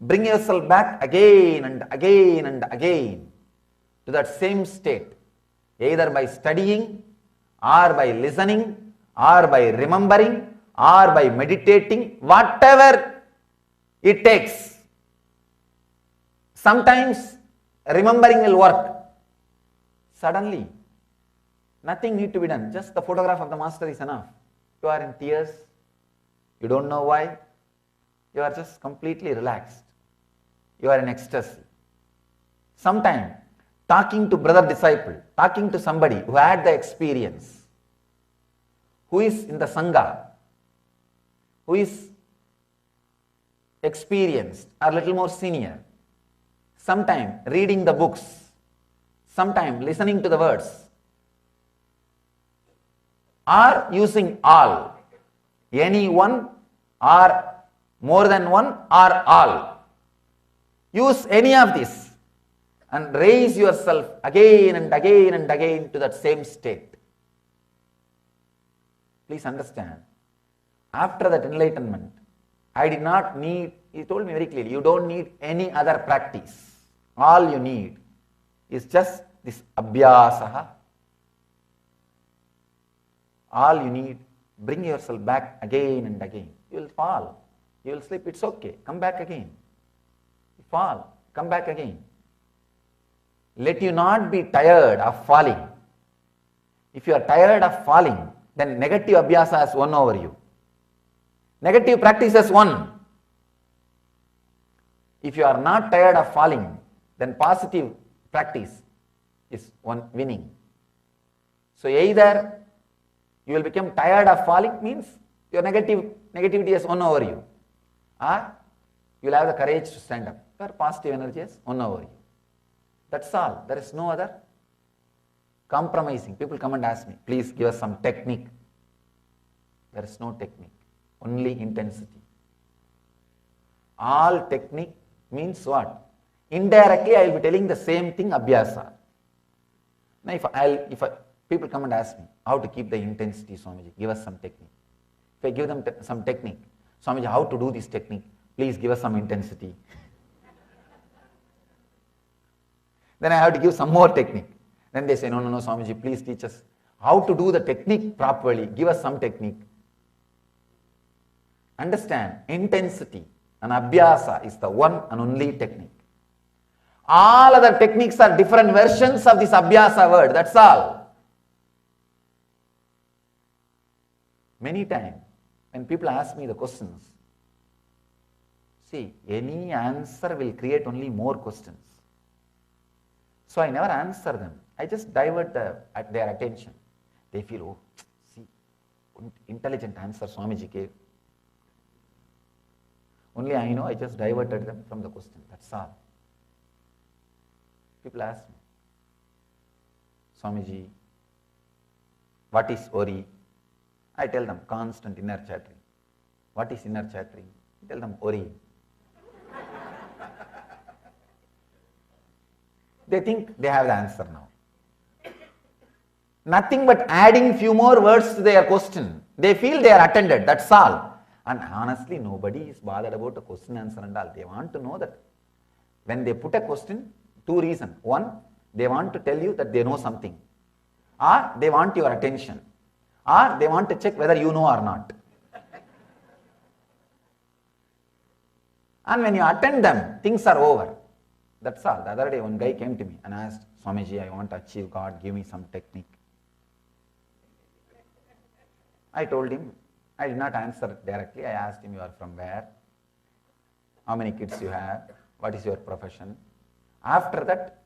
bring yourself back again and again and again to that same state, either by studying or by listening or by remembering or by meditating, whatever it takes. Sometimes remembering will work. Suddenly, nothing need to be done. Just the photograph of the master is enough. You are in tears. You don't know why. You are just completely relaxed. You are in ecstasy. Sometime, talking to brother disciple, talking to somebody who had the experience, who is in the Sangha, who is experienced or little more senior, sometime reading the books, sometime listening to the words, or using all, any one or more than one or all. Use any of this and raise yourself again and again and again to that same state. Please understand, after that enlightenment, I did not need, he told me very clearly, you don't need any other practice. All you need is just this abhyasaha. All you need, bring yourself back again and again. You will fall, you will slip, it's okay, come back again. You fall, come back again. Let you not be tired of falling. If you are tired of falling, then negative abhyasa has won over you. Negative practice has won. If you are not tired of falling, then positive practice is winning. So either you will become tired of falling, means your negativity has won over you, or you will have the courage to stand up. Your positive energy has won over you. That's all. There is no other compromising. People come and ask me, please give us some technique. There is no technique, only intensity. All technique means what? Indirectly I will be telling the same thing, abhyasa. Now if people come and ask me, how to keep the intensity, Swamiji, give us some technique. If I give them some technique, Swamiji, how to do this technique, please give us some intensity. Then I have to give some more technique. Then they say, no, Swamiji, please teach us how to do the technique properly, give us some technique. Understand, intensity and abhyasa is the one and only technique. All other techniques are different versions of this abhyasa word, that's all. Many times, when people ask me the questions, see, any answer will create only more questions. So I never answer them. I just divert their attention. They feel, oh, see, intelligent answer Swamiji gave. Only I know I just diverted them from the question. That's all. People ask me, Swamiji, what is worry? I tell them, constant inner chattering. What is inner chattering? I tell them, worry. They think they have the answer now. Nothing but adding few more words to their question. They feel they are attended, that's all. And honestly, nobody is bothered about a question answer and all. They want to know that when they put a question, two reasons. One, they want to tell you that they know something. Or they want your attention. Or they want to check whether you know or not. And when you attend them, things are over. That's all. The other day, one guy came to me and asked, Swamiji, I want to achieve God, give me some technique. I told him, I did not answer directly. I asked him, you are from where? How many kids you have? What is your profession? After that,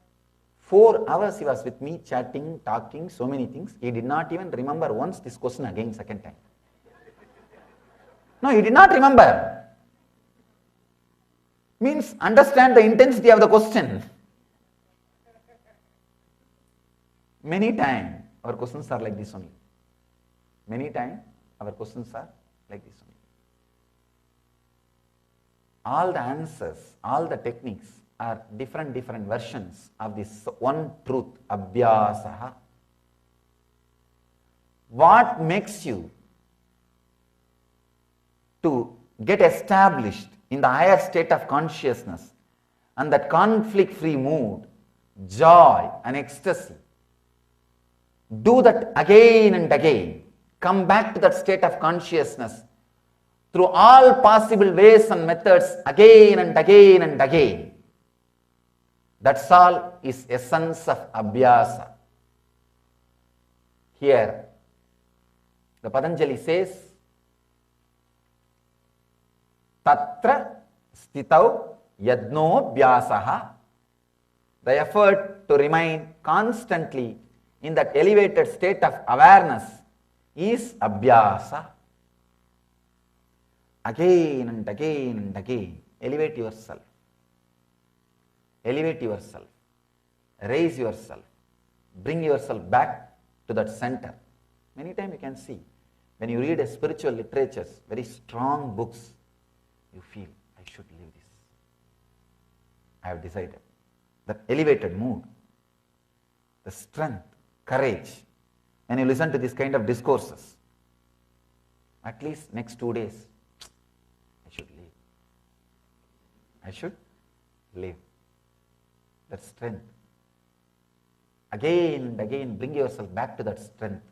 4 hours he was with me, chatting, talking, so many things. He did not even remember once this question again, second time. No, he did not remember. Means understand the intensity of the question. Many times our questions are like this only. Many times our questions are like this only. All the answers, all the techniques are different versions of this one truth, abhyasaha. What makes you to get established in the higher state of consciousness, and that conflict-free mood, joy and ecstasy. Do that again and again. Come back to that state of consciousness through all possible ways and methods again and again and again. That's all is essence of Abhyasa. Here, the Patanjali says, Tatra stitau yadno bhyasaha. The effort to remain constantly in that elevated state of awareness is Abhyasa. Again and again and again, elevate yourself. Elevate yourself. Raise yourself. Bring yourself back to that center. Many times you can see, when you read a spiritual literatures, very strong books, you feel, I should live this. I have decided. That elevated mood, the strength, courage. When you listen to this kind of discourses, at least next 2 days, I should live. I should live. That strength. Again and again, bring yourself back to that strength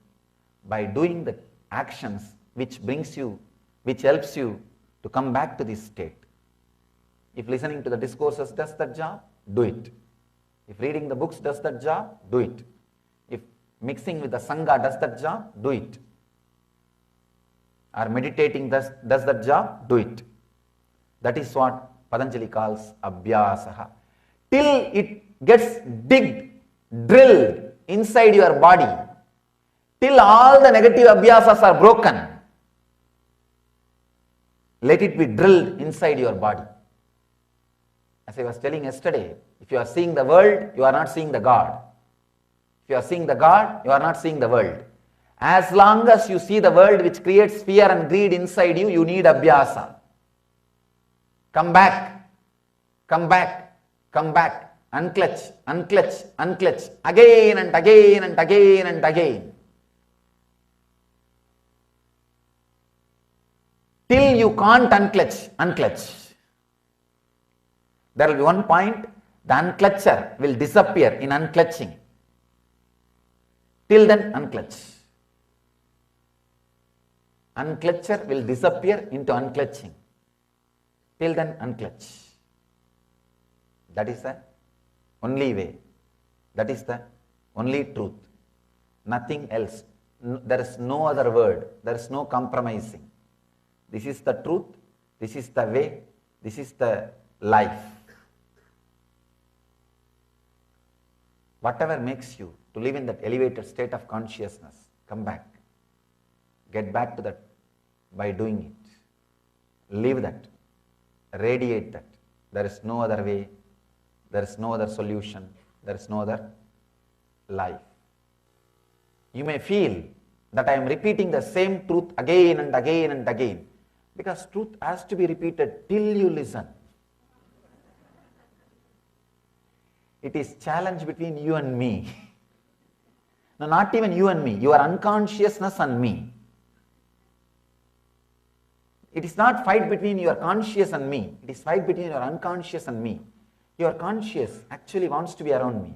by doing the actions which brings you, which helps you to come back to this state. If listening to the discourses does that job, do it. If reading the books does that job, do it. If mixing with the Sangha does that job, do it. Or meditating does that job, do it. That is what Patanjali calls Abhyasaha. Till it gets drilled inside your body, till all the negative abhyasas are broken, let it be drilled inside your body. As I was telling yesterday, if you are seeing the world, you are not seeing the God. If you are seeing the God, you are not seeing the world. As long as you see the world which creates fear and greed inside you, you need abhyasa. Come back, come back, come back, unclutch, unclutch, unclutch, again and again and again and again. Till you can't unclutch, unclutch. There will be one point, the unclutcher will disappear in unclutching. Till then, unclutch. Unclutcher will disappear into unclutching. Till then, unclutch. That is the only way. That is the only truth. Nothing else. There is no other word. There is no compromising. This is the truth. This is the way. This is the life. Whatever makes you to live in that elevated state of consciousness, come back. Get back to that by doing it. Live that. Radiate that. There is no other way. There is no other solution. There is no other life. You may feel that I am repeating the same truth again and again and again, because truth has to be repeated till you listen. It is challenge between you and me. No, not even you and me, your unconsciousness and me. It is not fight between your conscious and me. It is fight between your unconscious and me. Your conscious actually wants to be around me.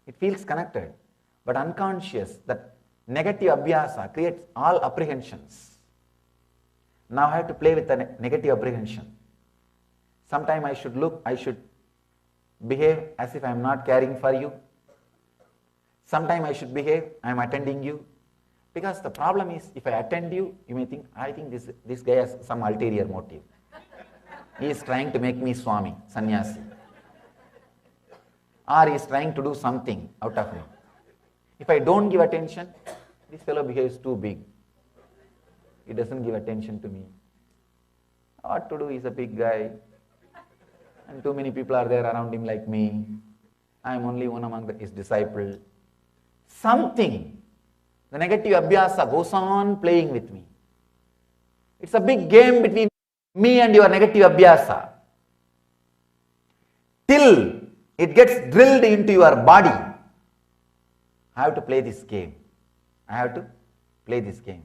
It feels connected. But unconscious, that negative abhyasa creates all apprehensions. Now I have to play with the negative apprehension. Sometime I should behave as if I am not caring for you. Sometime I should behave, I am attending you. Because the problem is, if I attend you, you may think, I think this guy has some ulterior motive. He is trying to make me Swami, sannyasi. Or he is trying to do something out of me. If I don't give attention, this fellow behaves too big. He doesn't give attention to me. What to do, he is a big guy. And too many people are there around him like me. I am only one among his disciples. Something, the negative abhyasa goes on playing with me. It's a big game between me and your negative abhyasa. Till it gets drilled into your body, I have to play this game. I have to play this game.